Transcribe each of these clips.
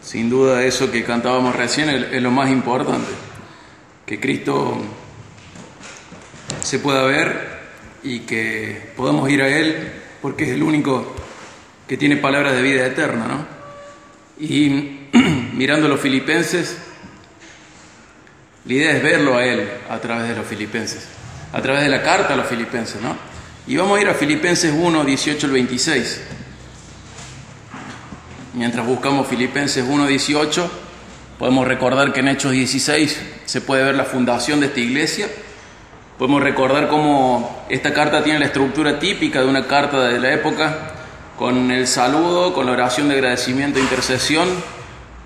Sin duda eso que cantábamos recién es lo más importante, que Cristo se pueda ver y que podamos ir a Él, porque es el único que tiene palabras de vida eterna, ¿no? Y mirando a los filipenses, la idea es verlo a Él a través de los filipenses, a través de la carta a los filipenses, ¿no? Y vamos a ir a Filipenses 1, 18 al 26. Mientras buscamos Filipenses 1, 18, podemos recordar que en Hechos 16 se puede ver la fundación de esta iglesia. Podemos recordar cómo esta carta tiene la estructura típica de una carta de la época, con el saludo, con la oración de agradecimiento e intercesión.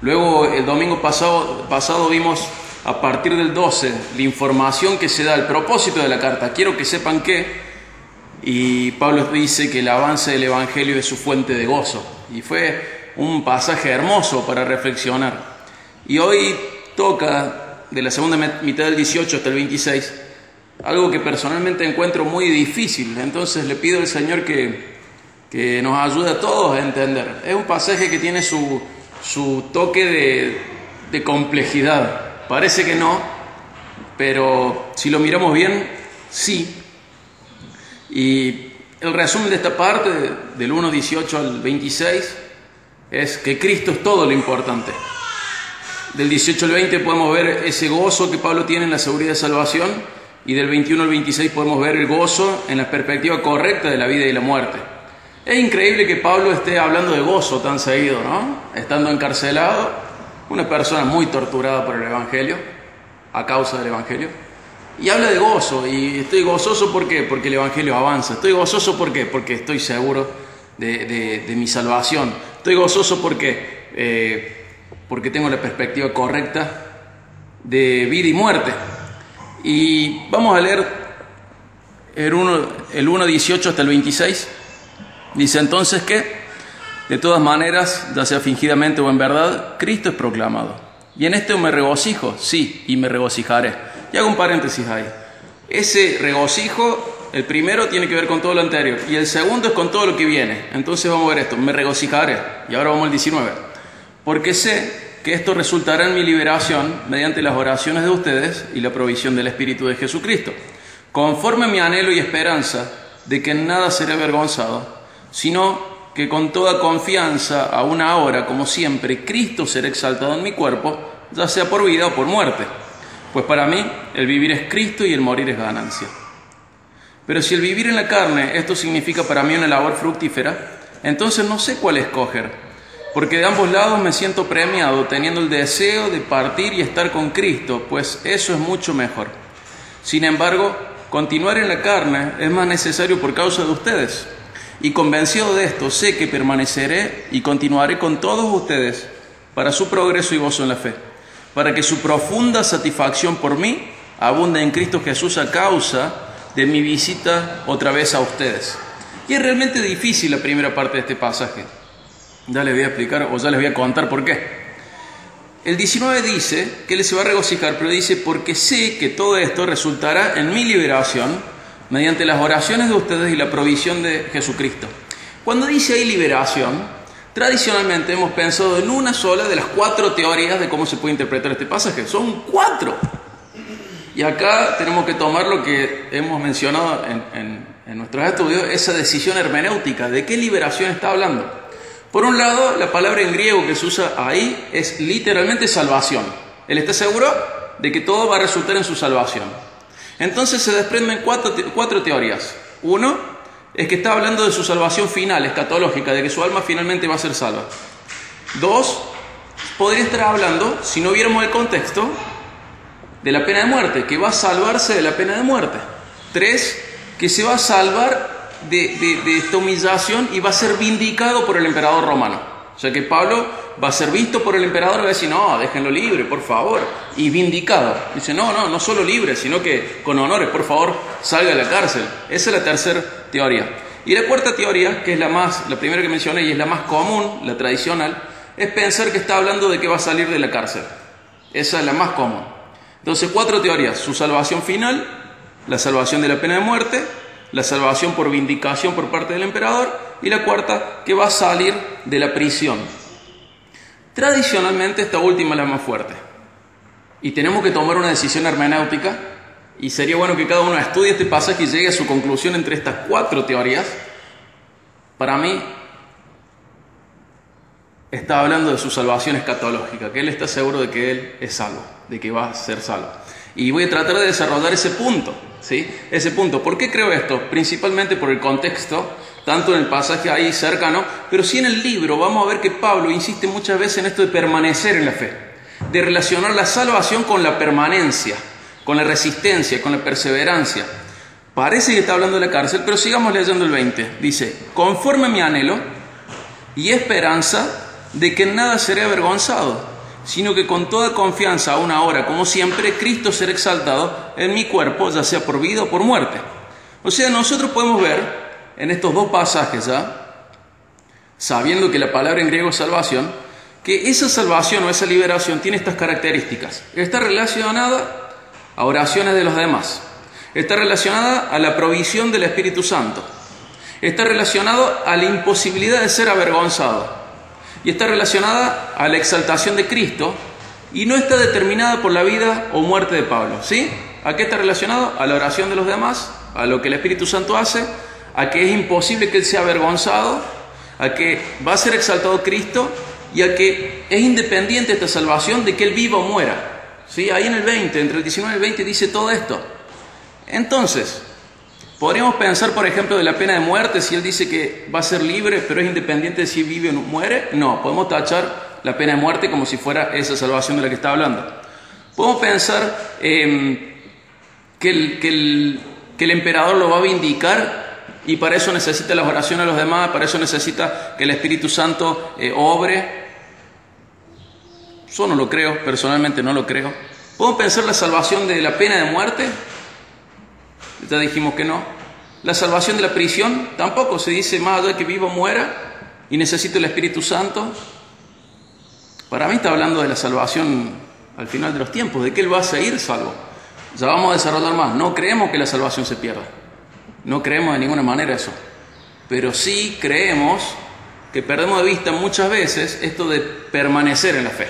Luego, el domingo pasado vimos a partir del 12 la información que se da, el propósito de la carta. Quiero que sepan que, y Pablo dice que el avance del Evangelio es su fuente de gozo. Y fue un pasaje hermoso para reflexionar. Y hoy toca, de la segunda mitad del 18 hasta el 26, algo que personalmente encuentro muy difícil. Entonces le pido al Señor que nos ayude a todos a entender. Es un pasaje que tiene su toque de complejidad. Parece que no, pero si lo miramos bien, sí. Y el resumen de esta parte, del 1.18 al 26, es que Cristo es todo lo importante. Del 18 al 20 podemos ver ese gozo que Pablo tiene en la seguridad de salvación, y del 21 al 26 podemos ver el gozo en la perspectiva correcta de la vida y la muerte. Es increíble que Pablo esté hablando de gozo tan seguido, ¿no? Estando encarcelado, una persona muy torturada por el Evangelio, a causa del Evangelio, y habla de gozo. Y estoy gozoso, ¿por qué? Porque el Evangelio avanza. Estoy gozoso, ¿por qué? Porque estoy seguro de mi salvación. Estoy gozoso porque tengo la perspectiva correcta de vida y muerte. Y vamos a leer el 1.18 hasta el 26. Dice entonces que, de todas maneras, ya sea fingidamente o en verdad, Cristo es proclamado. Y en esto me regocijo, sí, y me regocijaré. Y hago un paréntesis ahí. Ese regocijo, el primero tiene que ver con todo lo anterior, y el segundo es con todo lo que viene. Entonces vamos a ver esto, me regocijaré. Y ahora vamos al 19. Porque sé que esto resultará en mi liberación mediante las oraciones de ustedes y la provisión del Espíritu de Jesucristo, conforme a mi anhelo y esperanza de que en nada seré avergonzado, sino que con toda confianza, aún ahora como siempre, Cristo será exaltado en mi cuerpo, ya sea por vida o por muerte. Pues para mí el vivir es Cristo y el morir es ganancia. Pero si el vivir en la carne, esto significa para mí una labor fructífera, entonces no sé cuál escoger, porque de ambos lados me siento premiado, teniendo el deseo de partir y estar con Cristo, pues eso es mucho mejor. Sin embargo, continuar en la carne es más necesario por causa de ustedes, y convencido de esto, sé que permaneceré y continuaré con todos ustedes para su progreso y gozo en la fe, para que su profunda satisfacción por mí abunde en Cristo Jesús a causa de mi visita otra vez a ustedes. Y es realmente difícil la primera parte de este pasaje. Ya les voy a explicar, o ya les voy a contar por qué. El 19 dice que él se va a regocijar, pero dice, porque sé que todo esto resultará en mi liberación mediante las oraciones de ustedes y la provisión de Jesucristo. Cuando dice ahí liberación, tradicionalmente hemos pensado en una sola de las 4 teorías de cómo se puede interpretar este pasaje. Son 4. Y acá tenemos que tomar lo que hemos mencionado en nuestros estudios, esa decisión hermenéutica. ¿De qué liberación está hablando? Por un lado, la palabra en griego que se usa ahí es literalmente salvación. Él está seguro de que todo va a resultar en su salvación. Entonces se desprenden 4 teorías. Uno es que está hablando de su salvación final, escatológica, de que su alma finalmente va a ser salva. 2, podría estar hablando, si no viéramos el contexto, de la pena de muerte, que va a salvarse de la pena de muerte. 3, que se va a salvar de esta humillación y va a ser vindicado por el emperador romano. O sea que Pablo va a ser visto por el emperador y va a decir, no, déjenlo libre, por favor. Y vindicado. Dice, no solo libre, sino que con honores, por favor, salga de la cárcel. Esa es la tercera teoría. Y la cuarta teoría, que es la primera que mencioné y es la más común, la tradicional, es pensar que está hablando de que va a salir de la cárcel. Esa es la más común. Entonces, 4 teorías. Su salvación final, la salvación de la pena de muerte, la salvación por vindicación por parte del emperador, y la cuarta, que va a salir de la prisión. Tradicionalmente esta última es la más fuerte. Y tenemos que tomar una decisión hermenéutica, y sería bueno que cada uno estudie este pasaje y llegue a su conclusión entre estas 4 teorías. Para mí, está hablando de su salvación escatológica, que él está seguro de que él es salvo, de que va a ser salvo. Y voy a tratar de desarrollar ese punto, ¿sí? Ese punto. ¿Por qué creo esto? Principalmente por el contexto, tanto en el pasaje ahí cercano, pero sí en el libro vamos a ver que Pablo insiste muchas veces en esto de permanecer en la fe, de relacionar la salvación con la permanencia, con la resistencia, con la perseverancia. Parece que está hablando de la cárcel, pero sigamos leyendo el 20. Dice, conforme a mi anhelo y esperanza de que en nada seré avergonzado, sino que con toda confianza, aún ahora, como siempre, Cristo será exaltado en mi cuerpo, ya sea por vida o por muerte. O sea, nosotros podemos ver en estos 2 pasajes, sabiendo que la palabra en griego es salvación, que esa salvación o esa liberación tiene estas características. Está relacionada a oraciones de los demás. Está relacionada a la provisión del Espíritu Santo. Está relacionado a la imposibilidad de ser avergonzado. Y está relacionada a la exaltación de Cristo y no está determinada por la vida o muerte de Pablo. ¿Sí? ¿A qué está relacionado? A la oración de los demás, a lo que el Espíritu Santo hace, a que es imposible que él sea avergonzado, a que va a ser exaltado Cristo y a que es independiente esta salvación de que él viva o muera. ¿Sí? Ahí en el 20, entre el 19 y el 20 dice todo esto. Entonces, podríamos pensar, por ejemplo, de la pena de muerte, si él dice que va a ser libre, pero es independiente de si vive o no muere. No, podemos tachar la pena de muerte como si fuera esa salvación de la que está hablando. Podemos pensar que el emperador lo va a vindicar y para eso necesita las oraciones de los demás, para eso necesita que el Espíritu Santo obre. Yo no lo creo, personalmente no lo creo. Podemos pensar la salvación de la pena de muerte. Ya dijimos que no. La salvación de la prisión tampoco se dice más allá de que viva o muera y necesito el Espíritu Santo. Para mí está hablando de la salvación al final de los tiempos, de que él va a seguir salvo. Ya vamos a desarrollar más. No creemos que la salvación se pierda. No creemos de ninguna manera eso. Pero sí creemos que perdemos de vista muchas veces esto de permanecer en la fe.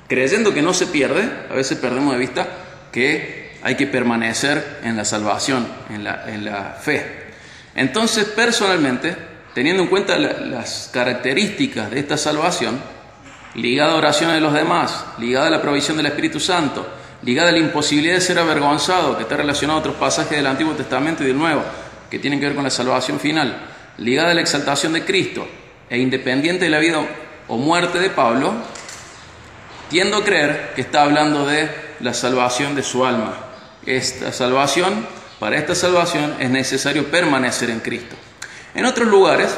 Creyendo que no se pierde, a veces perdemos de vista que hay que permanecer en la salvación, en la fe. Entonces, personalmente, teniendo en cuenta las características de esta salvación, ligada a oraciones de los demás, ligada a la provisión del Espíritu Santo, ligada a la imposibilidad de ser avergonzado, que está relacionado a otros pasajes del Antiguo Testamento y del Nuevo, que tienen que ver con la salvación final, ligada a la exaltación de Cristo, e independiente de la vida o muerte de Pablo, tiendo a creer que está hablando de la salvación de su alma. Para esta salvación es necesario permanecer en Cristo. En otros lugares,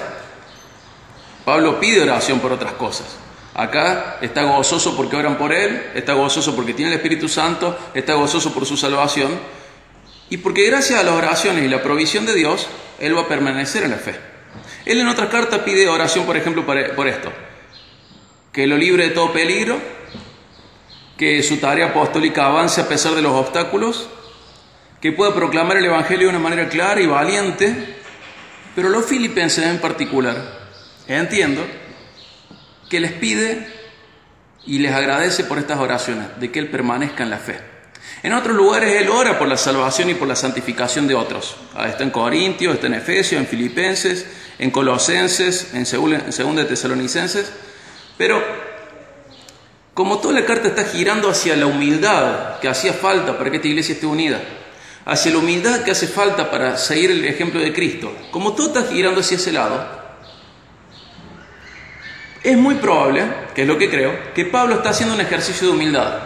Pablo pide oración por otras cosas. Acá está gozoso porque oran por él, está gozoso porque tiene el Espíritu Santo, está gozoso por su salvación y porque gracias a las oraciones y la provisión de Dios, él va a permanecer en la fe. Él en otras cartas pide oración, por ejemplo, por esto: que lo libre de todo peligro, que su tarea apostólica avance a pesar de los obstáculos, que pueda proclamar el Evangelio de una manera clara y valiente. Pero los filipenses en particular, entiendo que les pide y les agradece por estas oraciones, de que él permanezca en la fe. En otros lugares él ora por la salvación y por la santificación de otros. Está en Corintios, está en Efesios, en Filipenses, en Colosenses, en Segunda de Tesalonicenses. Pero como toda la carta está girando hacia la humildad que hacía falta para que esta iglesia esté unida, hacia la humildad que hace falta para seguir el ejemplo de Cristo, como todo está girando hacia ese lado, es muy probable, que es lo que creo, que Pablo está haciendo un ejercicio de humildad.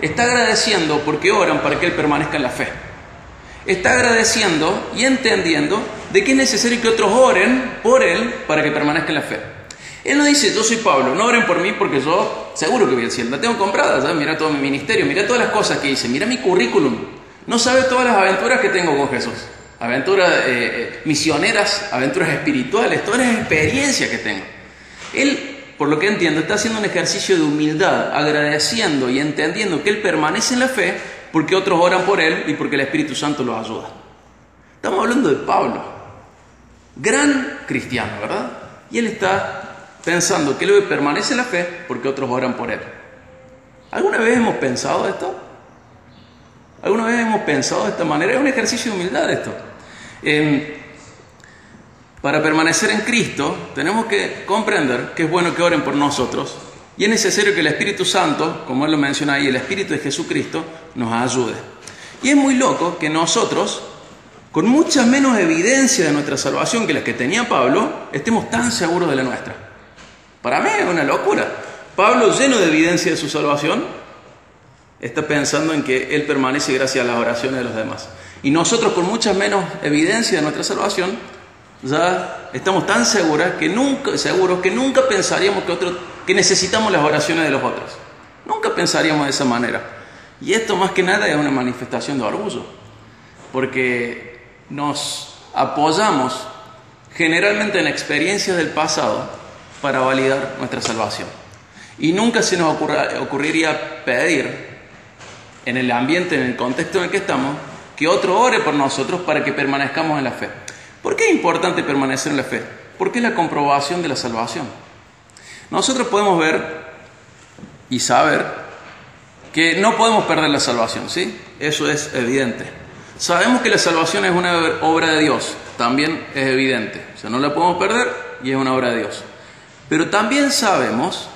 Está agradeciendo porque oran para que él permanezca en la fe. Está agradeciendo y entendiendo de que es necesario que otros oren por él para que permanezca en la fe. Él no dice: yo soy Pablo, no oren por mí porque yo seguro que voy al cielo. La tengo comprada, ¿sabes? Mira todo mi ministerio, mira todas las cosas que hice, mira mi currículum. No sabes todas las aventuras que tengo con Jesús. Aventuras misioneras, aventuras espirituales, todas las experiencias que tengo. Él, por lo que entiendo, está haciendo un ejercicio de humildad, agradeciendo y entendiendo que él permanece en la fe porque otros oran por él y porque el Espíritu Santo lo ayuda. Estamos hablando de Pablo, gran cristiano, ¿verdad? Y él está pensando que él permanece en la fe porque otros oran por él. ¿Alguna vez hemos pensado esto? ¿Alguna vez hemos pensado de esta manera? Es un ejercicio de humildad esto. Para permanecer en Cristo tenemos que comprender que es bueno que oren por nosotros y es necesario que el Espíritu Santo, como él lo menciona ahí, el Espíritu de Jesucristo, nos ayude. Y es muy loco que nosotros, con mucha menos evidencia de nuestra salvación que la que tenía Pablo, estemos tan seguros de la nuestra. Para mí es una locura. Pablo, lleno de evidencia de su salvación, está pensando en que él permanece gracias a las oraciones de los demás. Y nosotros, con mucha menos evidencia de nuestra salvación, ya estamos tan seguros que nunca pensaríamos que necesitamos las oraciones de los otros. Nunca pensaríamos de esa manera. Y esto más que nada es una manifestación de orgullo, porque nos apoyamos generalmente en experiencias del pasado para validar nuestra salvación. Y nunca se nos ocurriría pedir, en el ambiente, en el contexto en el que estamos, que otro ore por nosotros para que permanezcamos en la fe. ¿Por qué es importante permanecer en la fe? Porque es la comprobación de la salvación. Nosotros podemos ver y saber que no podemos perder la salvación, ¿sí? Eso es evidente. Sabemos que la salvación es una obra de Dios, también es evidente. O sea, no la podemos perder y es una obra de Dios. Pero también sabemos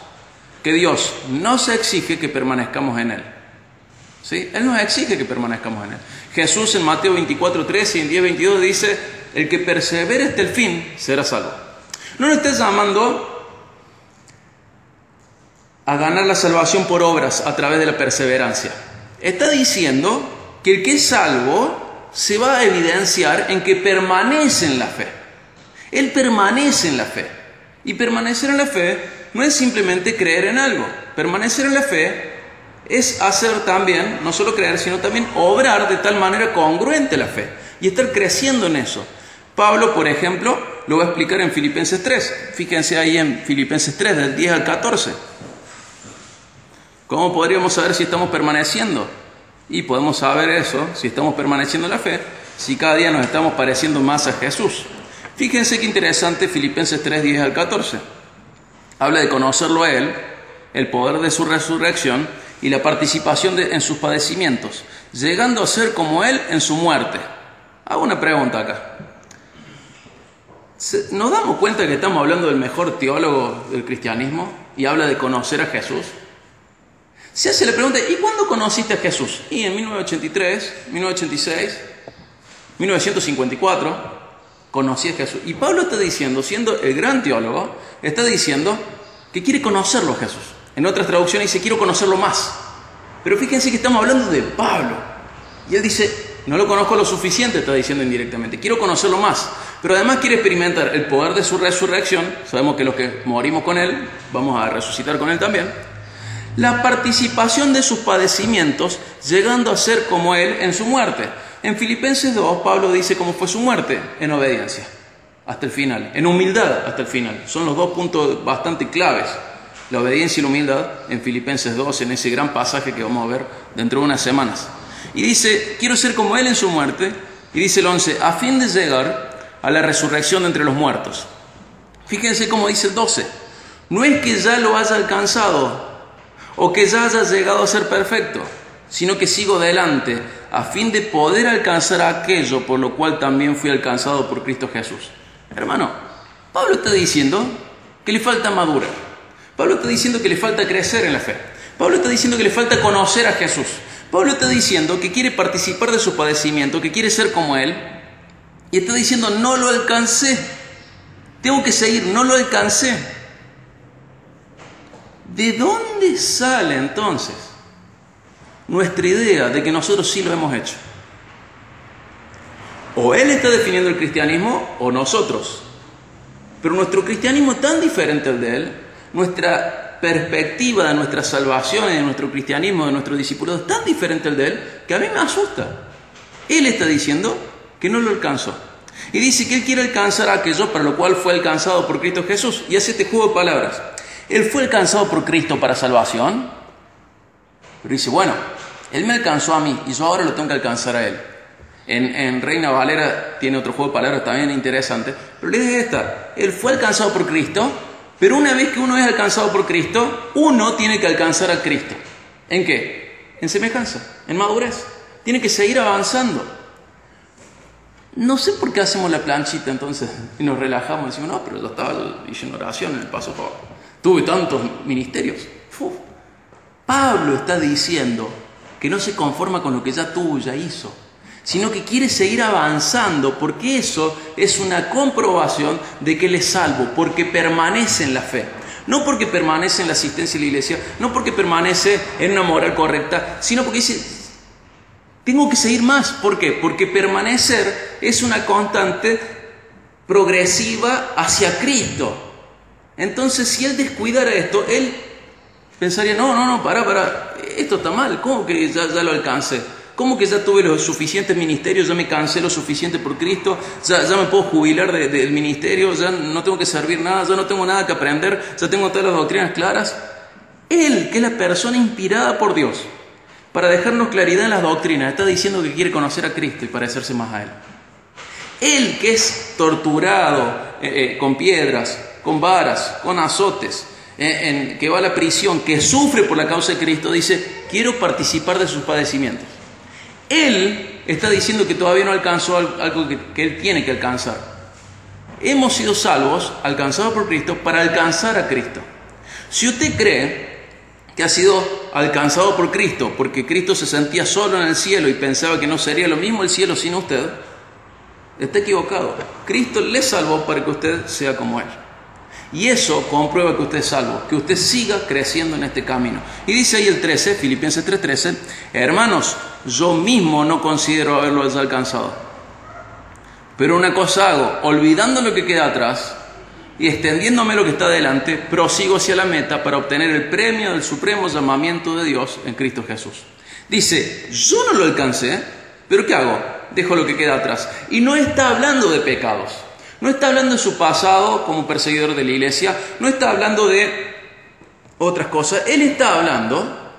que Dios nos exige que permanezcamos en Él. ¿Sí? Él nos exige que permanezcamos en Él. Jesús en Mateo 24:13 y en 10:22 dice: el que persevere hasta el fin será salvo. No nos está llamando a ganar la salvación por obras a través de la perseverancia. Está diciendo que el que es salvo se va a evidenciar en que permanece en la fe. Él permanece en la fe. Y permanecer en la fe no es simplemente creer en algo. Permanecer en la fe es hacer también, no solo creer, sino también obrar de tal manera congruente la fe y estar creciendo en eso. Pablo, por ejemplo, lo va a explicar en Filipenses 3. Fíjense ahí en Filipenses 3, del 10 al 14. ¿Cómo podríamos saber si estamos permaneciendo? Y podemos saber eso, si estamos permaneciendo en la fe, si cada día nos estamos pareciendo más a Jesús. Fíjense qué interesante Filipenses 3, 10 al 14. Habla de conocerlo a Él, el poder de su resurrección y la participación en sus padecimientos, llegando a ser como Él en su muerte. Hago una pregunta acá. ¿Nos damos cuenta que estamos hablando del mejor teólogo del cristianismo y habla de conocer a Jesús? Se hace la pregunta: ¿y cuándo conociste a Jesús? Y en 1983, 1986, 1954 conocí a Jesús. Y Pablo está diciendo, siendo el gran teólogo, está diciendo que quiere conocerlo a Jesús. En otras traducciones dice: quiero conocerlo más. Pero fíjense que estamos hablando de Pablo. Y él dice: no lo conozco lo suficiente, está diciendo indirectamente. Quiero conocerlo más. Pero además quiere experimentar el poder de su resurrección. Sabemos que los que morimos con Él, vamos a resucitar con Él también. La participación de sus padecimientos, llegando a ser como Él en su muerte. En Filipenses 2, Pablo dice cómo fue su muerte: en obediencia, hasta el final. En humildad, hasta el final. Son los dos puntos bastante claves. La obediencia y la humildad en Filipenses 2, en ese gran pasaje que vamos a ver dentro de unas semanas. Y dice: quiero ser como Él en su muerte. Y dice el 11: a fin de llegar a la resurrección de entre los muertos. Fíjense cómo dice el 12: no es que ya lo haya alcanzado o que ya haya llegado a ser perfecto, sino que sigo adelante a fin de poder alcanzar aquello por lo cual también fui alcanzado por Cristo Jesús. Hermano, Pablo está diciendo que le falta madurar. Pablo está diciendo que le falta crecer en la fe. Pablo está diciendo que le falta conocer a Jesús. Pablo está diciendo que quiere participar de su padecimiento, que quiere ser como Él. Y está diciendo: no lo alcancé. Tengo que seguir, no lo alcancé. ¿De dónde sale entonces nuestra idea de que nosotros sí lo hemos hecho? O Él está definiendo el cristianismo o nosotros. Pero nuestro cristianismo es tan diferente al de Él, nuestra perspectiva de nuestra salvación y de nuestro cristianismo, de nuestro discipulado, es tan diferente al de Él que a mí me asusta. Él está diciendo que no lo alcanzó. Y dice que Él quiere alcanzar aquello para lo cual fue alcanzado por Cristo Jesús. Y hace este juego de palabras. Él fue alcanzado por Cristo para salvación. Pero dice: bueno, Él me alcanzó a mí y yo ahora lo tengo que alcanzar a Él. En Reina Valera tiene otro juego de palabras también interesante. Pero la idea es esta: Él fue alcanzado por Cristo Pero una vez que uno es alcanzado por Cristo, uno tiene que alcanzar a Cristo. ¿En qué? En semejanza, en madurez. Tiene que seguir avanzando. No sé por qué hacemos la planchita entonces y nos relajamos y decimos, no, pero yo estaba diciendo oración en el paso por... Tuve tantos ministerios. Pablo está diciendo que no se conforma con lo que ya tuvo, ya hizo, sino que quiere seguir avanzando, porque eso es una comprobación de que él es salvo, porque permanece en la fe. No porque permanece en la asistencia a la iglesia, no porque permanece en una moral correcta, sino porque dice, tengo que seguir más. ¿Por qué? Porque permanecer es una constante progresiva hacia Cristo. Entonces, si él descuidara esto, él pensaría, no, para, esto está mal, ¿cómo que ya lo alcancé? ¿Cómo que ya tuve los suficientes ministerios, ya me cansé lo suficiente por Cristo, ya me puedo jubilar del ministerio, ya no tengo que servir nada, ya no tengo nada que aprender, ya tengo todas las doctrinas claras? Él, que es la persona inspirada por Dios para dejarnos claridad en las doctrinas, está diciendo que quiere conocer a Cristo y parecerse más a Él. Él, que es torturado con piedras, con varas, con azotes, que va a la prisión, que sufre por la causa de Cristo, dice, quiero participar de sus padecimientos. Él está diciendo que todavía no alcanzó algo que él tiene que alcanzar. Hemos sido salvos, alcanzados por Cristo, para alcanzar a Cristo. Si usted cree que ha sido alcanzado por Cristo, porque Cristo se sentía solo en el cielo y pensaba que no sería lo mismo el cielo sin usted, está equivocado. Cristo le salvó para que usted sea como Él. Y eso comprueba que usted es salvo, que usted siga creciendo en este camino. Y dice ahí el 13, Filipenses 3:13, hermanos, yo mismo no considero haberlo ya alcanzado. Pero una cosa hago, olvidando lo que queda atrás y extendiéndome lo que está delante, prosigo hacia la meta para obtener el premio del supremo llamamiento de Dios en Cristo Jesús. Dice, yo no lo alcancé, pero ¿qué hago? Dejo lo que queda atrás. Y no está hablando de pecados. No está hablando de su pasado como perseguidor de la iglesia, no está hablando de otras cosas. Él está hablando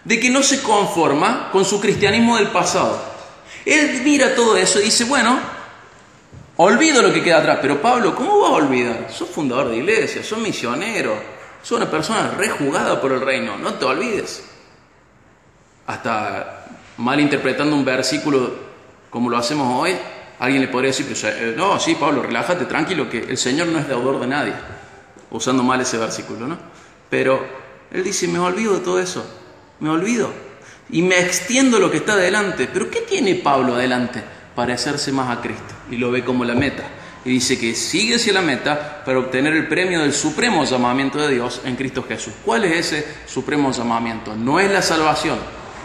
de que no se conforma con su cristianismo del pasado. Él mira todo eso y dice, bueno, olvido lo que queda atrás. Pero Pablo, ¿cómo vas a olvidar? Sos fundador de iglesia, sos misionero, sos una persona rejugada por el reino, no te olvides. Hasta malinterpretando un versículo como lo hacemos hoy, alguien le podría decir, no, sí, Pablo, relájate, tranquilo, que el Señor no es deudor de nadie, usando mal ese versículo, ¿no? Pero él dice, me olvido de todo eso, me olvido, y me extiendo lo que está adelante. ¿Pero qué tiene Pablo adelante? Parecerse más a Cristo, y lo ve como la meta, y dice que sigue hacia la meta para obtener el premio del supremo llamamiento de Dios en Cristo Jesús. ¿Cuál es ese supremo llamamiento? No es la salvación,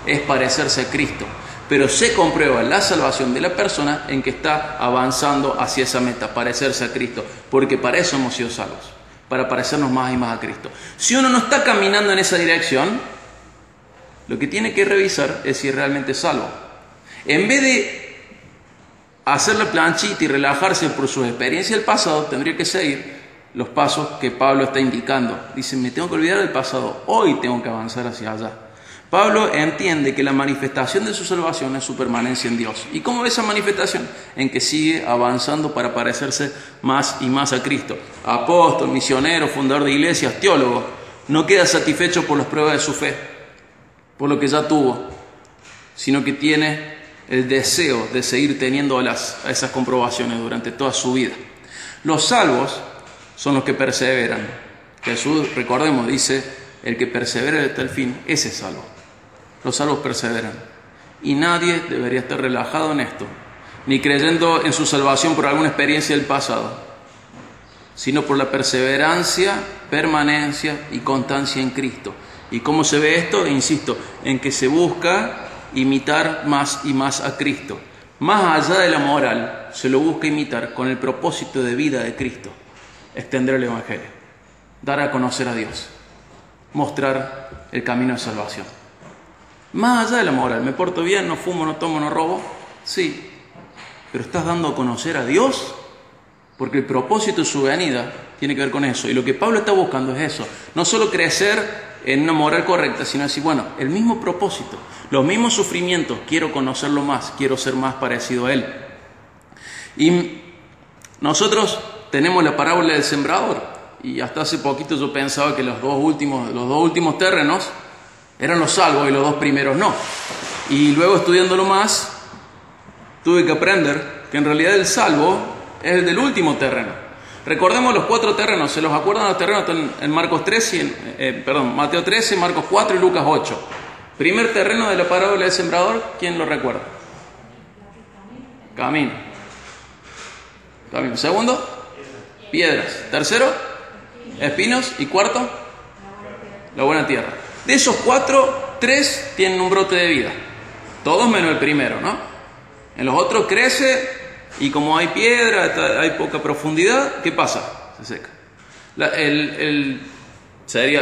es parecerse a Cristo. Pero se comprueba la salvación de la persona en que está avanzando hacia esa meta, parecerse a Cristo, porque para eso hemos sido salvos, para parecernos más y más a Cristo. Si uno no está caminando en esa dirección, lo que tiene que revisar es si realmente es salvo. En vez de hacer la planchita y relajarse por sus experiencias del pasado, tendría que seguir los pasos que Pablo está indicando. Dice, me tengo que olvidar del pasado, hoy tengo que avanzar hacia allá. Pablo entiende que la manifestación de su salvación es su permanencia en Dios. ¿Y cómo ve esa manifestación? En que sigue avanzando para parecerse más y más a Cristo. Apóstol, misionero, fundador de iglesias, teólogo, no queda satisfecho por las pruebas de su fe, por lo que ya tuvo, sino que tiene el deseo de seguir teniendo esas comprobaciones durante toda su vida. Los salvos son los que perseveran. Jesús, recordemos, dice, el que persevera hasta el fin, ese es salvo. Los salvos perseveran. Y nadie debería estar relajado en esto, ni creyendo en su salvación por alguna experiencia del pasado, sino por la perseverancia, permanencia y constancia en Cristo. ¿Y cómo se ve esto? Insisto, en que se busca imitar más y más a Cristo. Más allá de la moral, se lo busca imitar con el propósito de vida de Cristo. Extender el Evangelio, dar a conocer a Dios, mostrar el camino de salvación. Más allá de la moral, me porto bien, no fumo, no tomo, no robo, sí, pero estás dando a conocer a Dios, porque el propósito de su venida tiene que ver con eso. Y lo que Pablo está buscando es eso, no solo crecer en una moral correcta, sino decir, bueno, el mismo propósito, los mismos sufrimientos, quiero conocerlo más, quiero ser más parecido a Él. Y nosotros tenemos la parábola del sembrador. y hasta hace poquito yo pensaba que los dos últimos terrenos eran los salvos y los dos primeros no. Y luego estudiándolo más, tuve que aprender que en realidad el salvo es el del último terreno. Recordemos los 4 terrenos, ¿se los acuerdan los terrenos? Están en Marcos 13, Mateo 13, Marcos 4 y Lucas 8. Primer terreno de la parábola del sembrador, ¿quién lo recuerda? Camino. Segundo, piedras. Tercero, espinos. Y cuarto, la buena tierra. De esos 4, 3 tienen un brote de vida. Todos menos el primero, ¿no? En los otros crece y como hay piedra, hay poca profundidad, ¿qué pasa? Se seca.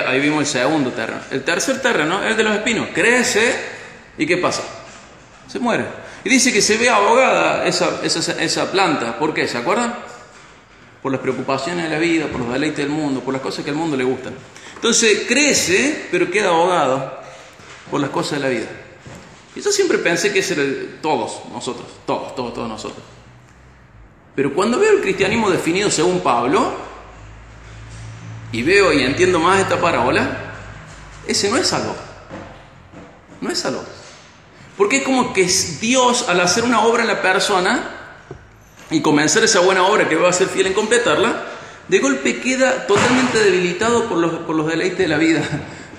Ahí vimos el segundo terreno. El tercer terreno es el de los espinos. Crece y ¿qué pasa? Se muere. Y dice que se ve ahogada esa planta. ¿Por qué? ¿Se acuerdan? Por las preocupaciones de la vida, por los deleites del mundo, por las cosas que al mundo le gustan. Entonces crece, pero queda ahogado por las cosas de la vida. Y yo siempre pensé que ese era todos nosotros. Pero cuando veo el cristianismo definido según Pablo, y veo y entiendo más esta parábola, ese no es salvo. No es salvo. Porque es como que Dios, al hacer una obra en la persona y comenzar esa buena obra que va a ser fiel en completarla, de golpe queda totalmente debilitado por los deleites de la vida,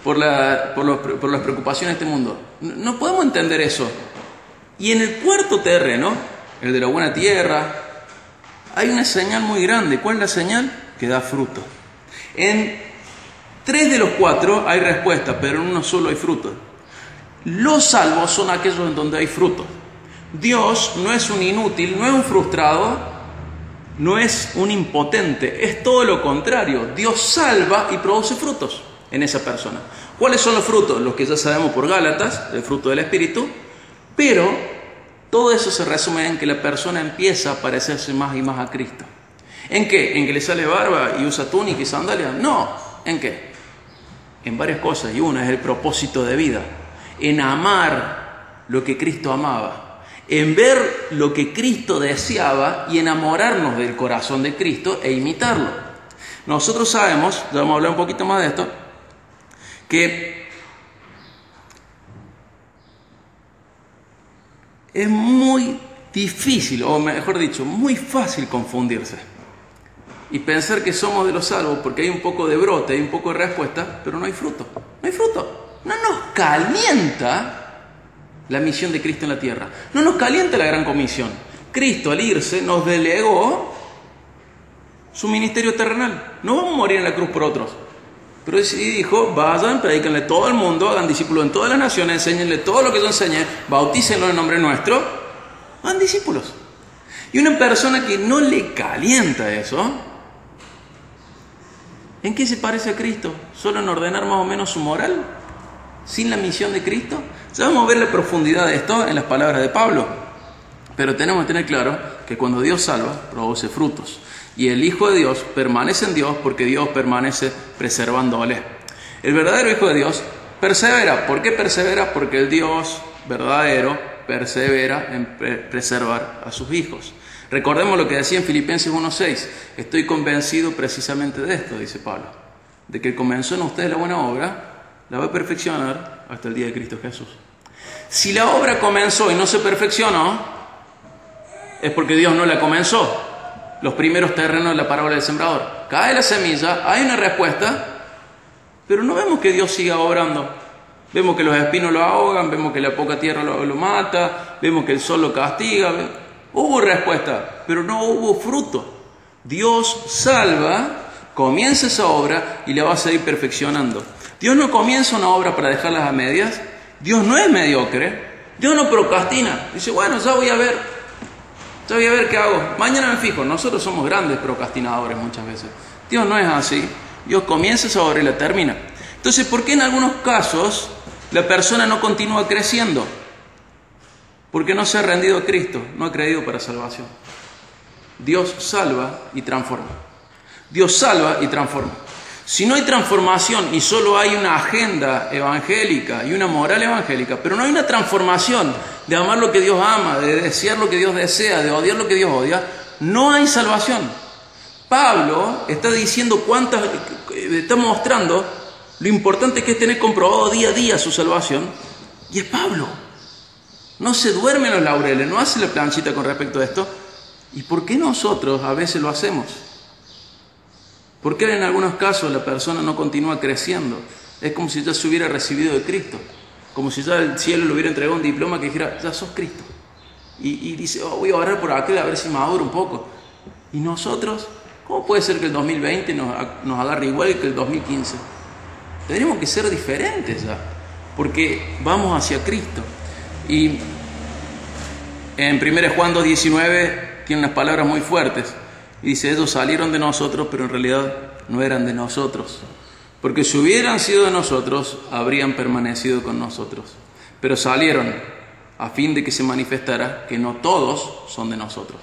por las preocupaciones de este mundo. No podemos entender eso. Y en el cuarto terreno, el de la buena tierra, hay una señal muy grande. ¿Cuál es la señal? Que da fruto. En 3 de los 4 hay respuesta, pero en uno solo hay fruto. Los salvos son aquellos en donde hay fruto. Dios no es un inútil, no es un frustrado, no es un impotente, es todo lo contrario. Dios salva y produce frutos en esa persona. ¿Cuáles son los frutos? Los que ya sabemos por Gálatas, el fruto del Espíritu, pero todo eso se resume en que la persona empieza a parecerse más y más a Cristo. ¿En qué? ¿En que le sale barba y usa túnica y sandalias? No. ¿En qué? En varias cosas, y una es el propósito de vida. En amar lo que Cristo amaba, en ver lo que Cristo deseaba y enamorarnos del corazón de Cristo e imitarlo. Nosotros sabemos, ya vamos a hablar un poquito más de esto, que es muy difícil, o mejor dicho, muy fácil confundirse y pensar que somos de los salvos porque hay un poco de brote, hay un poco de respuesta, pero no hay fruto. No hay fruto. No nos calienta la misión de Cristo en la tierra. No nos calienta la gran comisión. Cristo, al irse, nos delegó su ministerio terrenal. No vamos a morir en la cruz por otros. Pero dijo, vayan, predíquenle todo el mundo, hagan discípulos en todas las naciones, enséñenle todo lo que yo enseñé, bautícenlo en el nombre nuestro, hagan discípulos. Y una persona que no le calienta eso, ¿en qué se parece a Cristo? ¿Solo en ordenar más o menos su moral? ¿Sin la misión de Cristo? Ya vamos a ver la profundidad de esto en las palabras de Pablo. Pero tenemos que tener claro que cuando Dios salva, produce frutos. Y el Hijo de Dios permanece en Dios porque Dios permanece preservándole. El verdadero Hijo de Dios persevera. ¿Por qué persevera? Porque el Dios verdadero persevera en preservar a sus hijos. Recordemos lo que decía en Filipenses 1:6. Estoy convencido precisamente de esto, dice Pablo, de que comenzó en ustedes la buena obra, la va a perfeccionar hasta el día de Cristo Jesús. Si la obra comenzó y no se perfeccionó, es porque Dios no la comenzó. Los primeros terrenos de la parábola del sembrador. Cae la semilla, hay una respuesta, pero no vemos que Dios siga obrando. Vemos que los espinos lo ahogan, vemos que la poca tierra lo mata, vemos que el sol lo castiga. Hubo respuesta, pero no hubo fruto. Dios salva, comienza esa obra y la va a seguir perfeccionando. Dios no comienza una obra para dejarlas a medias. Dios no es mediocre. Dios no procrastina. Dice, bueno, ya voy a ver qué hago. Mañana me fijo. Nosotros somos grandes procrastinadores muchas veces. Dios no es así. Dios comienza esa obra y la termina. Entonces, ¿por qué en algunos casos la persona no continúa creciendo? Porque no se ha rendido a Cristo, no ha creído para salvación. Dios salva y transforma. Dios salva y transforma. Si no hay transformación y solo hay una agenda evangélica y una moral evangélica, pero no hay una transformación de amar lo que Dios ama, de desear lo que Dios desea, de odiar lo que Dios odia, no hay salvación. Pablo está diciendo está mostrando lo importante que es tener comprobado día a día su salvación. Y es Pablo. No se duerme en los laureles, no hace la planchita con respecto a esto. ¿Y por qué nosotros a veces lo hacemos? ¿Por qué en algunos casos la persona no continúa creciendo? Es como si ya se hubiera recibido de Cristo. Como si ya el cielo le hubiera entregado un diploma que dijera, ya sos Cristo. Y dice, voy a orar por aquel a ver si maduro un poco. ¿Y nosotros? ¿Cómo puede ser que el 2020 nos agarre igual que el 2015? Tenemos que ser diferentes ya, porque vamos hacia Cristo. Y en 1 Juan 2:19 tiene unas palabras muy fuertes. Y dice, ellos salieron de nosotros, pero en realidad no eran de nosotros. Porque si hubieran sido de nosotros, habrían permanecido con nosotros. Pero salieron a fin de que se manifestara que no todos son de nosotros.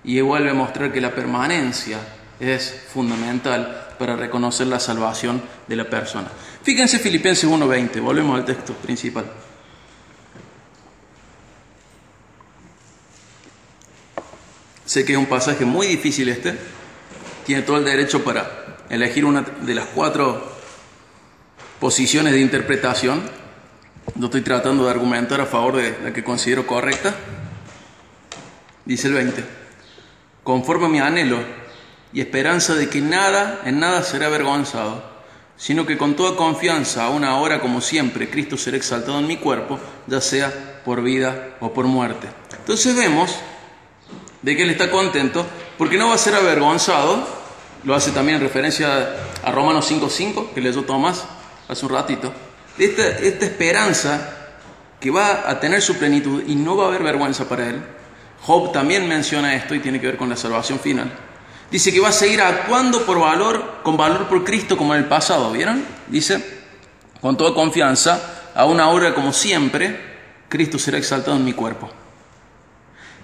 Y vuelve a mostrar que la permanencia es fundamental para reconocer la salvación de la persona. Fíjense Filipenses 1:20, volvemos al texto principal. Sé que es un pasaje muy difícil este. Tiene todo el derecho para elegir una de las 4 posiciones de interpretación. Yo estoy tratando de argumentar a favor de la que considero correcta. Dice el 20. Conforme a mi anhelo y esperanza de que en nada será avergonzado, sino que con toda confianza, aún ahora como siempre, Cristo será exaltado en mi cuerpo, ya sea por vida o por muerte. Entonces vemos de que él está contento porque no va a ser avergonzado. Lo hace también en referencia a Romanos 5:5 que leyó Tomás hace un ratito. Esta esperanza que va a tener su plenitud y no va a haber vergüenza para él. Job también menciona esto y tiene que ver con la salvación final. Dice que va a seguir actuando con valor por Cristo como en el pasado, ¿vieron? Dice, con toda confianza, aún ahora como siempre, Cristo será exaltado en mi cuerpo.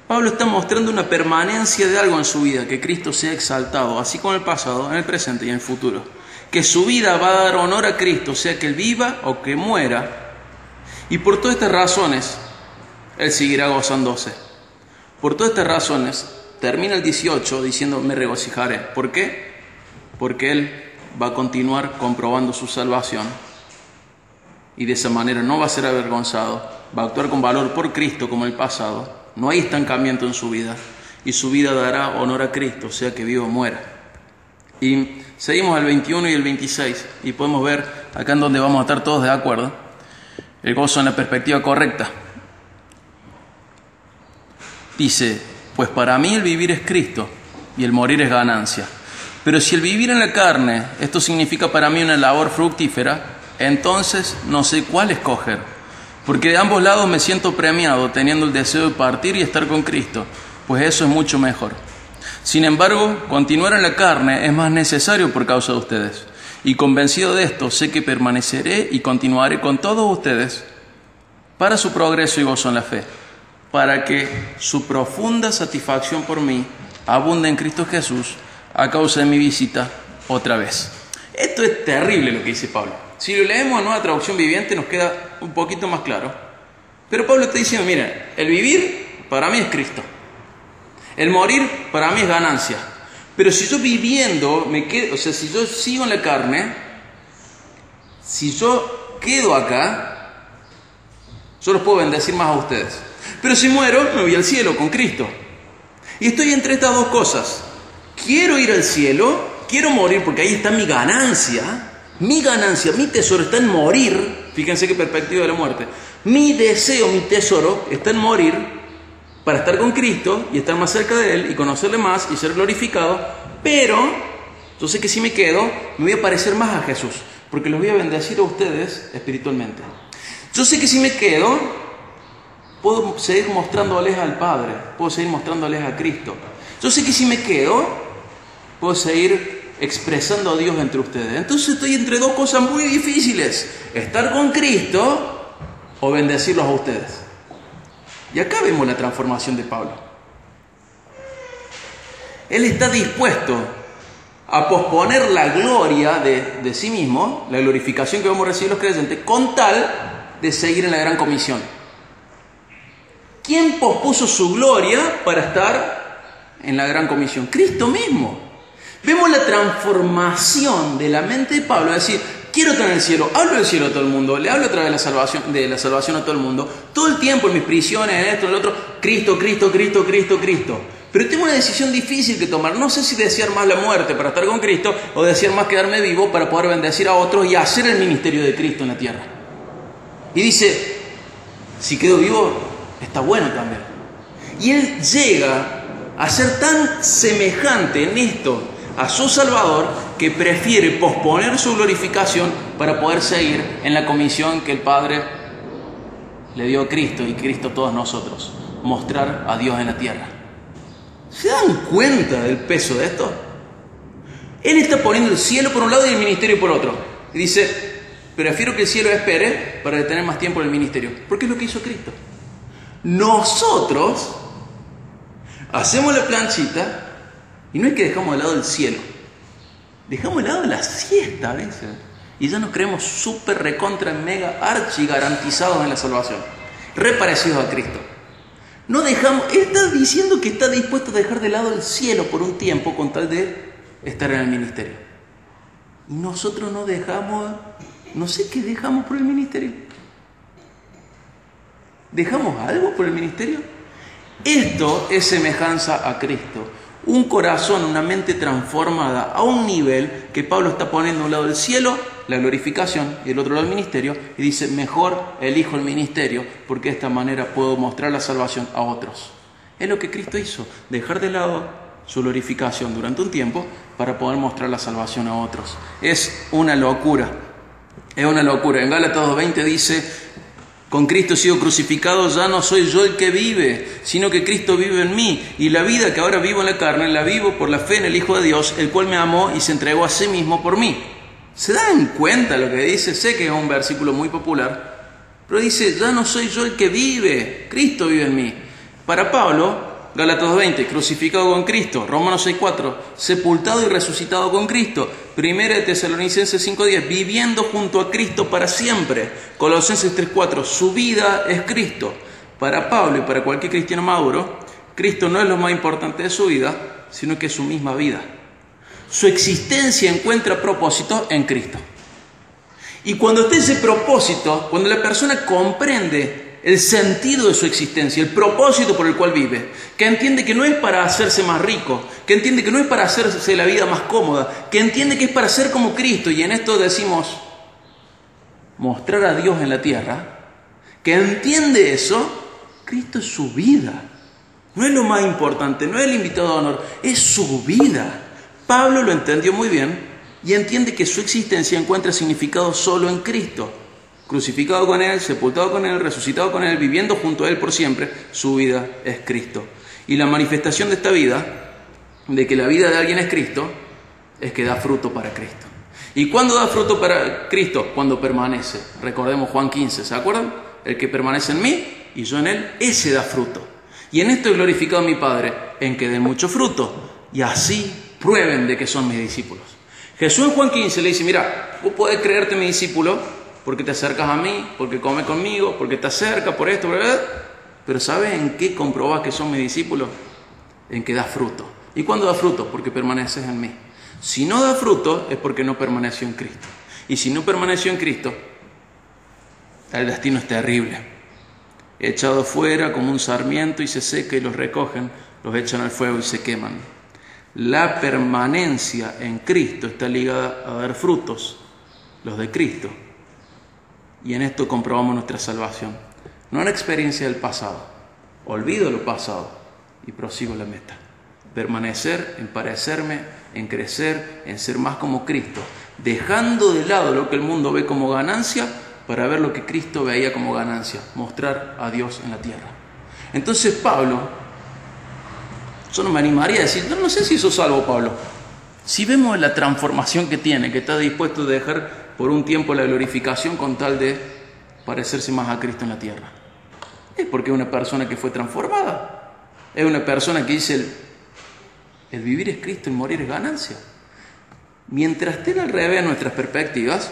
Pablo está mostrando una permanencia de algo en su vida, que Cristo sea exaltado, así como en el pasado, en el presente y en el futuro. Que su vida va a dar honor a Cristo, sea que él viva o que muera. Y por todas estas razones, él seguirá gozándose. Por todas estas razones, termina el 18 diciendo, me regocijaré. ¿Por qué? Porque él va a continuar comprobando su salvación. Y de esa manera no va a ser avergonzado, va a actuar con valor por Cristo como el pasado. No hay estancamiento en su vida. Y su vida dará honor a Cristo, sea que viva o muera. Y seguimos al 21 y el 26. Y podemos ver, acá en donde vamos a estar todos de acuerdo, el gozo en la perspectiva correcta. Dice, pues para mí el vivir es Cristo y el morir es ganancia. Pero si el vivir en la carne, esto significa para mí una labor fructífera, entonces no sé cuál escoger. Porque de ambos lados me siento premiado teniendo el deseo de partir y estar con Cristo, pues eso es mucho mejor. Sin embargo, continuar en la carne es más necesario por causa de ustedes. Y convencido de esto, sé que permaneceré y continuaré con todos ustedes para su progreso y gozo en la fe, para que su profunda satisfacción por mí abunde en Cristo Jesús a causa de mi visita otra vez. Esto es terrible lo que dice Pablo. Si lo leemos en Nueva Traducción Viviente nos queda un poquito más claro. Pero Pablo está diciendo, miren, el vivir para mí es Cristo. El morir para mí es ganancia. Pero si yo viviendo me quedo, o sea, si yo sigo en la carne, si yo quedo acá, yo los puedo bendecir más a ustedes. Pero si muero, me voy al cielo con Cristo. Y estoy entre estas dos cosas. Quiero ir al cielo, quiero morir porque ahí está mi ganancia. Mi ganancia, mi tesoro está en morir. Fíjense qué perspectiva de la muerte. Mi deseo, mi tesoro está en morir para estar con Cristo y estar más cerca de Él y conocerle más y ser glorificado. Pero yo sé que si me quedo, me voy a parecer más a Jesús, porque los voy a bendecir a ustedes espiritualmente. Yo sé que si me quedo, puedo seguir mostrándoles al Padre, puedo seguir mostrándoles a Cristo. Yo sé que si me quedo, puedo seguir expresando a Dios entre ustedes. Entonces estoy entre dos cosas muy difíciles: estar con Cristo o bendecirlos a ustedes. Y acá vemos la transformación de Pablo. Él está dispuesto a posponer la gloria de sí mismo, la glorificación que vamos a recibir los creyentes, con tal de seguir en la gran comisión. ¿Quién pospuso su gloria para estar en la gran comisión? Cristo mismo. Vemos la transformación de la mente de Pablo, es decir, quiero estar en el cielo, hablo del cielo a todo el mundo, le hablo a través de la salvación a todo el mundo, todo el tiempo en mis prisiones, en esto, en lo otro, Cristo, Cristo, Cristo, Cristo, Cristo. Pero tengo una decisión difícil que tomar, no sé si desear más la muerte para estar con Cristo o desear más quedarme vivo para poder bendecir a otros y hacer el ministerio de Cristo en la tierra. Y dice, si quedo vivo, está bueno también. Y él llega a ser tan semejante en esto a su Salvador que prefiere posponer su glorificación para poder seguir en la comisión que el Padre le dio a Cristo y Cristo a todos nosotros, mostrar a Dios en la tierra. ¿Se dan cuenta del peso de esto? Él está poniendo el cielo por un lado y el ministerio por otro. Y dice, prefiero que el cielo espere para tener más tiempo en el ministerio. Porque es lo que hizo Cristo. Nosotros hacemos la planchita y no es que dejamos de lado el cielo. Dejamos de lado la siesta a veces. Y ya nos creemos súper recontra, mega, archi garantizados en la salvación. Reparecidos a Cristo. No dejamos, él está diciendo que está dispuesto a dejar de lado el cielo por un tiempo con tal de estar en el ministerio. Y nosotros no dejamos, no sé qué dejamos por el ministerio. ¿Dejamos algo por el ministerio? Esto es semejanza a Cristo. Un corazón, una mente transformada a un nivel que Pablo está poniendo a un lado del cielo, la glorificación, y del otro lado el ministerio, y dice, mejor elijo el ministerio, porque de esta manera puedo mostrar la salvación a otros. Es lo que Cristo hizo, dejar de lado su glorificación durante un tiempo para poder mostrar la salvación a otros. Es una locura, es una locura. En Gálatas 2:20 dice, con Cristo he sido crucificado, ya no soy yo el que vive, sino que Cristo vive en mí. Y la vida que ahora vivo en la carne, la vivo por la fe en el Hijo de Dios, el cual me amó y se entregó a sí mismo por mí. ¿Se dan cuenta lo que dice? Sé que es un versículo muy popular, pero dice, ya no soy yo el que vive, Cristo vive en mí. Para Pablo, Gálatas 2:20, crucificado con Cristo. Romanos 6:4, sepultado y resucitado con Cristo. 1 Tesalonicenses 5:10, viviendo junto a Cristo para siempre. Colosenses 3:4, su vida es Cristo. Para Pablo y para cualquier cristiano maduro, Cristo no es lo más importante de su vida, sino que es su misma vida. Su existencia encuentra propósito en Cristo. Y cuando está ese propósito, cuando la persona comprende el sentido de su existencia, el propósito por el cual vive, que entiende que no es para hacerse más rico, que entiende que no es para hacerse la vida más cómoda, que entiende que es para ser como Cristo, y en esto decimos mostrar a Dios en la tierra, que entiende eso, Cristo es su vida. No es lo más importante, no es el invitado de honor, es su vida. Pablo lo entendió muy bien y entiende que su existencia encuentra significado solo en Cristo. Crucificado con Él, sepultado con Él, resucitado con Él, viviendo junto a Él por siempre, su vida es Cristo. Y la manifestación de esta vida, de que la vida de alguien es Cristo, es que da fruto para Cristo. ¿Y cuándo da fruto para Cristo? Cuando permanece. Recordemos Juan 15, ¿se acuerdan? El que permanece en mí y yo en Él, ese da fruto. Y en esto he glorificado a mi Padre, en que den mucho fruto, y así prueben de que son mis discípulos. Jesús en Juan 15 le dice, mira, vos podés creerte mi discípulo porque te acercas a mí, porque comes conmigo, porque te acercas por esto, ¿verdad? Pero ¿sabes en qué comprobás que son mis discípulos? En que da fruto. ¿Y cuándo da fruto? Porque permaneces en mí. Si no da fruto es porque no permaneció en Cristo. Y si no permaneció en Cristo, el destino es terrible. Echado fuera como un sarmiento y se seca y los recogen, los echan al fuego y se queman. La permanencia en Cristo está ligada a dar frutos, los de Cristo. Y en esto comprobamos nuestra salvación. No una experiencia del pasado. Olvido lo pasado y prosigo la meta. Permanecer en parecerme, en crecer, en ser más como Cristo. Dejando de lado lo que el mundo ve como ganancia para ver lo que Cristo veía como ganancia. Mostrar a Dios en la tierra. Entonces Pablo... Yo no me animaría a decir, no sé si sos salvo, Pablo. Si vemos la transformación que tiene, que está dispuesto a dejar por un tiempo la glorificación con tal de parecerse más a Cristo en la tierra. Es porque es una persona que fue transformada. Es una persona que dice, el vivir es Cristo, el morir es ganancia. Mientras estén al revés nuestras perspectivas,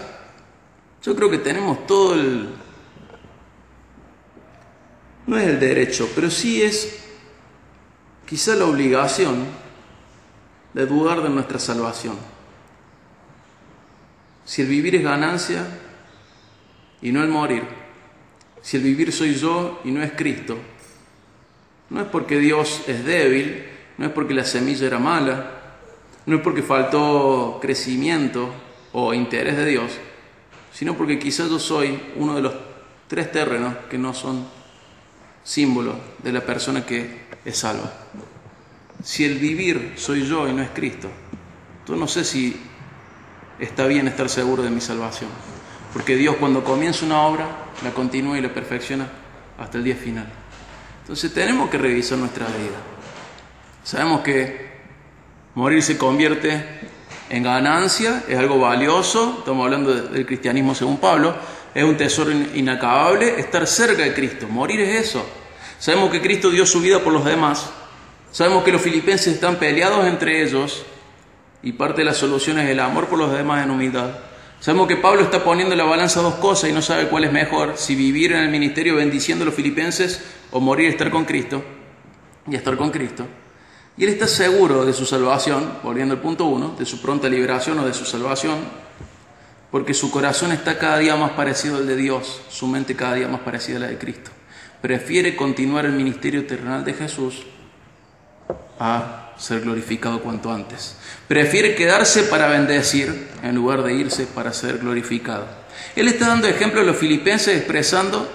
yo creo que tenemos todo el... No es el derecho, pero sí es... quizá la obligación de dudar de nuestra salvación. Si el vivir es ganancia y no el morir, si el vivir soy yo y no es Cristo, no es porque Dios es débil, no es porque la semilla era mala, no es porque faltó crecimiento o interés de Dios, sino porque quizás yo soy uno de los 3 terrenos que no son símbolo de la persona que es salva. Si el vivir soy yo y no es Cristo, yo no sé si está bien estar seguro de mi salvación, porque Dios, cuando comienza una obra, la continúa y la perfecciona hasta el día final. Entonces tenemos que revisar nuestra vida. Sabemos que morir se convierte en ganancia, es algo valioso. Estamos hablando del cristianismo según Pablo. Es un tesoro inacabable estar cerca de Cristo. Morir es eso. Sabemos que Cristo dio su vida por los demás. Sabemos que los filipenses están peleados entre ellos y parte de la solución es el amor por los demás en humildad. Sabemos que Pablo está poniendo en la balanza 2 cosas y no sabe cuál es mejor, si vivir en el ministerio bendiciendo a los filipenses o morir y estar con Cristo, y estar con Cristo. Y él está seguro de su salvación, volviendo al punto 1, de su pronta liberación o de su salvación, porque su corazón está cada día más parecido al de Dios, su mente cada día más parecida a la de Cristo. Prefiere continuar el ministerio terrenal de Jesús a ser glorificado cuanto antes. Prefiere quedarse para bendecir en lugar de irse para ser glorificado. Él está dando ejemplo a los filipenses, expresando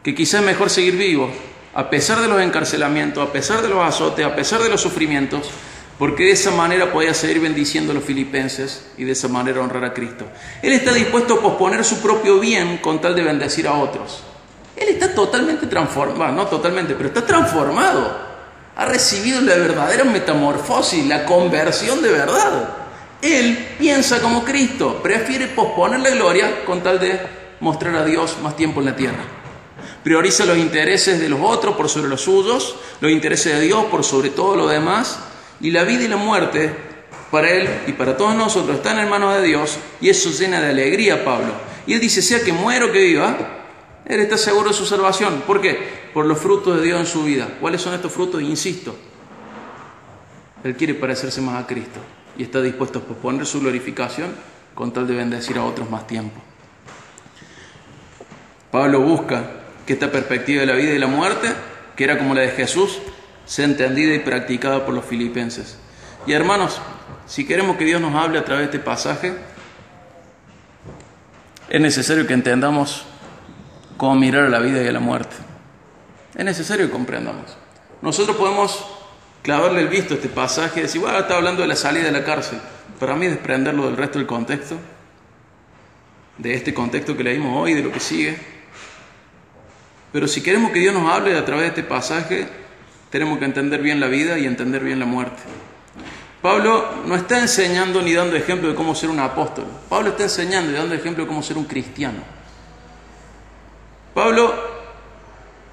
que quizás es mejor seguir vivo, a pesar de los encarcelamientos, a pesar de los azotes, a pesar de los sufrimientos, porque de esa manera podía seguir bendiciendo a los filipenses y de esa manera honrar a Cristo. Él está dispuesto a posponer su propio bien con tal de bendecir a otros. Él está totalmente transformado, no totalmente, pero está transformado. Ha recibido la verdadera metamorfosis, la conversión de verdad. Él piensa como Cristo, prefiere posponer la gloria con tal de mostrar a Dios más tiempo en la tierra. Prioriza los intereses de los otros por sobre los suyos, los intereses de Dios por sobre todo lo demás, y la vida y la muerte para él y para todos nosotros están en manos de Dios, y eso llena de alegría a Pablo. Y él dice, sea que muera o que viva, él está seguro de su salvación. ¿Por qué? Por los frutos de Dios en su vida. ¿Cuáles son estos frutos? Insisto, él quiere parecerse más a Cristo y está dispuesto a posponer su glorificación con tal de bendecir a otros más tiempo. Pablo busca que esta perspectiva de la vida y la muerte, que era como la de Jesús, sea entendida y practicada por los filipenses. Y hermanos, si queremos que Dios nos hable a través de este pasaje, es necesario que entendamos cómo mirar a la vida y a la muerte. Es necesario que comprendamos. Nosotros podemos clavarle el visto a este pasaje y decir, bueno, está hablando de la salida de la cárcel. Para mí, desprenderlo del resto del contexto, de este contexto que leímos hoy, de lo que sigue. Pero si queremos que Dios nos hable a través de este pasaje, tenemos que entender bien la vida y entender bien la muerte. Pablo no está enseñando ni dando ejemplo de cómo ser un apóstol. Pablo está enseñando y dando ejemplo de cómo ser un cristiano. Pablo,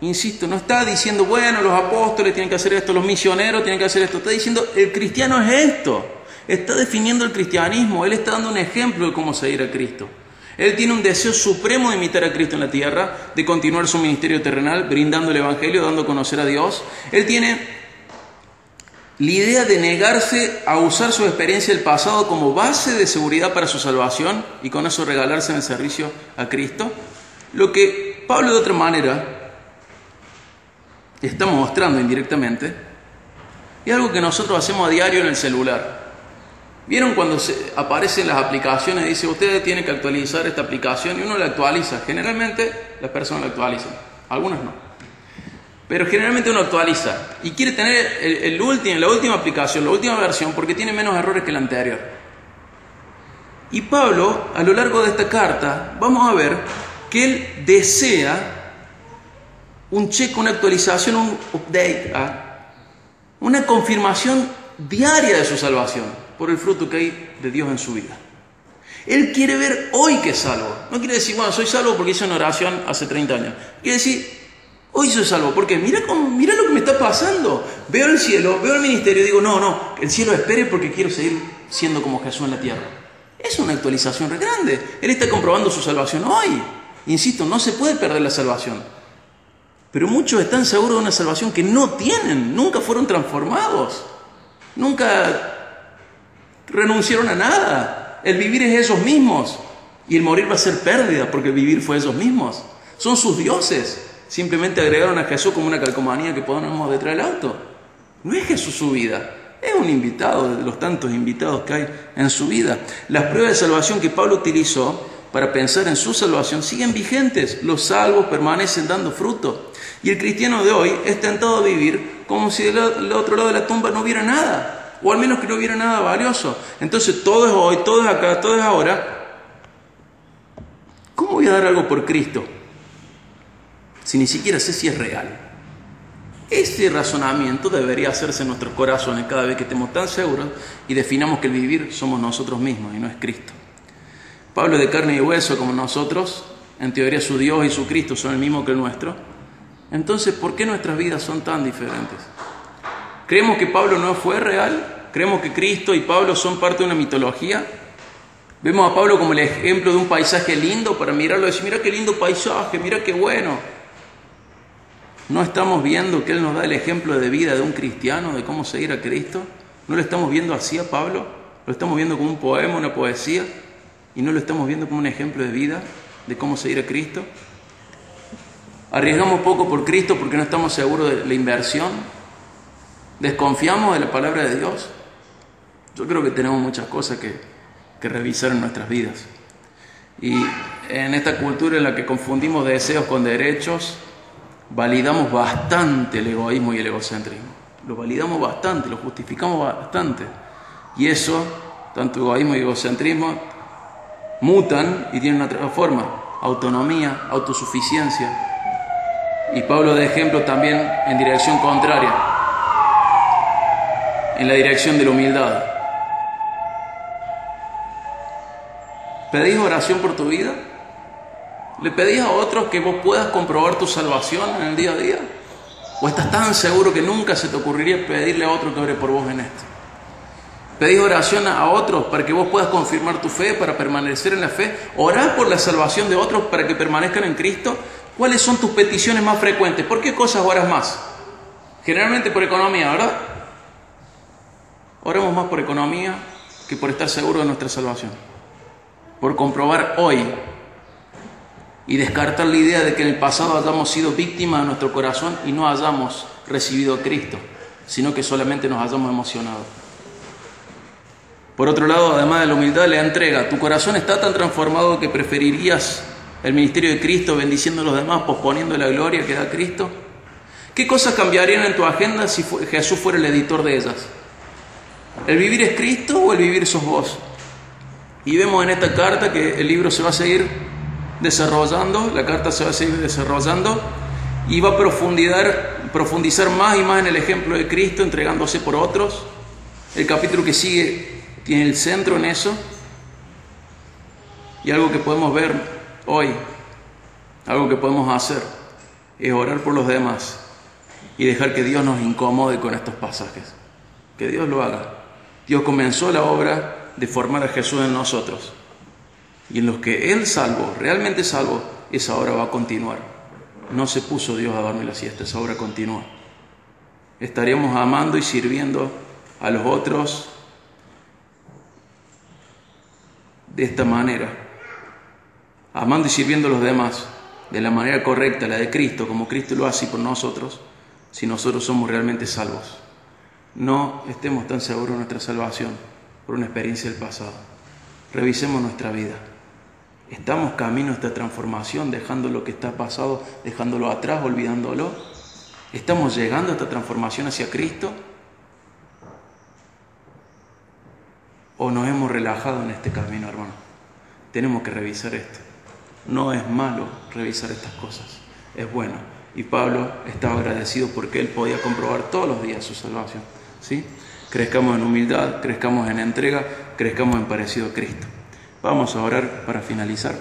insisto, no está diciendo, bueno, los apóstoles tienen que hacer esto, los misioneros tienen que hacer esto. Está diciendo, el cristiano es esto. Está definiendo el cristianismo. Él está dando un ejemplo de cómo seguir a Cristo. Él tiene un deseo supremo de imitar a Cristo en la tierra, de continuar su ministerio terrenal, brindando el evangelio, dando a conocer a Dios. Él tiene la idea de negarse a usar su experiencia del pasado como base de seguridad para su salvación y con eso regalarse en el servicio a Cristo. Lo que Pablo de otra manera está mostrando indirectamente es algo que nosotros hacemos a diario en el celular. ¿Vieron cuando aparecen las aplicaciones y dice, ustedes tienen que actualizar esta aplicación? Y uno la actualiza. Generalmente las personas la actualizan, algunas no. Pero generalmente uno actualiza y quiere tener la última aplicación, la última versión, porque tiene menos errores que la anterior. Y Pablo, a lo largo de esta carta, vamos a ver que él desea un check, una actualización, un update, una confirmación diaria de su salvación por el fruto que hay de Dios en su vida. Él quiere ver hoy que es salvo. No quiere decir, bueno, soy salvo porque hice una oración hace 30 años. Quiere decir, hoy soy salvo. Porque mira lo que me está pasando. Veo el cielo, veo el ministerio y digo, no, el cielo espere porque quiero seguir siendo como Jesús en la tierra. Es una actualización re grande. Él está comprobando su salvación hoy. Insisto, no se puede perder la salvación. Pero muchos están seguros de una salvación que no tienen. Nunca fueron transformados. Nunca renunciaron a nada. El vivir es ellos mismos y el morir va a ser pérdida porque el vivir fue ellos mismos. Son sus dioses. Simplemente agregaron a Jesús como una calcomanía que ponemos detrás del auto. No es Jesús su vida, es un invitado de los tantos invitados que hay en su vida. Las pruebas de salvación que Pablo utilizó para pensar en su salvación siguen vigentes. Los salvos permanecen dando fruto. Y el cristiano de hoy es tentado a vivir como si del otro lado de la tumba no hubiera nada, o al menos que no hubiera nada valioso. Entonces todo es hoy, todo es acá, todo es ahora. ¿Cómo voy a dar algo por Cristo si ni siquiera sé si es real? Ese razonamiento debería hacerse en nuestros corazones cada vez que estemos tan seguros y definamos que el vivir somos nosotros mismos y no es Cristo. Pablo es de carne y hueso como nosotros, en teoría su Dios y su Cristo son el mismo que el nuestro. Entonces, ¿por qué nuestras vidas son tan diferentes? ¿Creemos que Pablo no fue real? ¿Creemos que Cristo y Pablo son parte de una mitología? Vemos a Pablo como el ejemplo de un paisaje lindo para mirarlo y decir, mira qué lindo paisaje, mira qué bueno. ¿No estamos viendo que Él nos da el ejemplo de vida de un cristiano, de cómo seguir a Cristo? ¿No lo estamos viendo así a Pablo? ¿Lo estamos viendo como un poema, una poesía? ¿Y no lo estamos viendo como un ejemplo de vida, de cómo seguir a Cristo? ¿Arriesgamos poco por Cristo porque no estamos seguros de la inversión? ¿Desconfiamos de la palabra de Dios? Yo creo que tenemos muchas cosas que revisar en nuestras vidas. Y en esta cultura en la que confundimos deseos con derechos, validamos bastante el egoísmo y el egocentrismo. Lo validamos bastante, lo justificamos bastante. Y eso, tanto egoísmo y egocentrismo, mutan y tienen otra forma: autonomía, autosuficiencia. Y Pablo da ejemplo también en dirección contraria, en la dirección de la humildad. ¿Pedís oración por tu vida? ¿Le pedís a otros que vos puedas comprobar tu salvación en el día a día? ¿O estás tan seguro que nunca se te ocurriría pedirle a otro que ore por vos en esto? ¿Pedís oración a otros para que vos puedas confirmar tu fe, para permanecer en la fe? ¿Orás por la salvación de otros para que permanezcan en Cristo? ¿Cuáles son tus peticiones más frecuentes? ¿Por qué cosas oras más? Generalmente por economía, ¿verdad? Oramos más por economía que por estar seguros de nuestra salvación. Por comprobar hoy y descartar la idea de que en el pasado hayamos sido víctimas de nuestro corazón y no hayamos recibido a Cristo, sino que solamente nos hayamos emocionado. Por otro lado, además de la humildad, la entrega. ¿Tu corazón está tan transformado que preferirías el ministerio de Cristo bendiciendo a los demás, posponiendo la gloria que da Cristo? ¿Qué cosas cambiarían en tu agenda si Jesús fuera el editor de ellas? ¿El vivir es Cristo o el vivir sos vos? Y vemos en esta carta que el libro se va a seguir desarrollando, la carta se va a seguir desarrollando y va a profundizar más y más en el ejemplo de Cristo, entregándose por otros. El capítulo que sigue tiene el centro en eso. Y algo que podemos ver hoy, algo que podemos hacer, es orar por los demás y dejar que Dios nos incomode con estos pasajes. Que Dios lo haga. Dios comenzó la obra de formar a Jesús en nosotros. Y en los que Él salvó, realmente salvó, esa obra va a continuar. No se puso Dios a dormir la siesta, esa obra continúa. Estaríamos amando y sirviendo a los otros de esta manera, amando y sirviendo a los demás de la manera correcta, la de Cristo, como Cristo lo hace por nosotros, si nosotros somos realmente salvos. No estemos tan seguros de nuestra salvación por una experiencia del pasado. Revisemos nuestra vida. ¿Estamos camino a esta transformación, dejando lo que está pasado, dejándolo atrás, olvidándolo? ¿Estamos llegando a esta transformación hacia Cristo? ¿O nos hemos relajado en este camino, hermano? Tenemos que revisar esto. No es malo revisar estas cosas, es bueno. Y Pablo estaba agradecido porque él podía comprobar todos los días su salvación. ¿Sí? Crezcamos en humildad, crezcamos en entrega, crezcamos en parecido a Cristo. Vamos a orar para finalizar.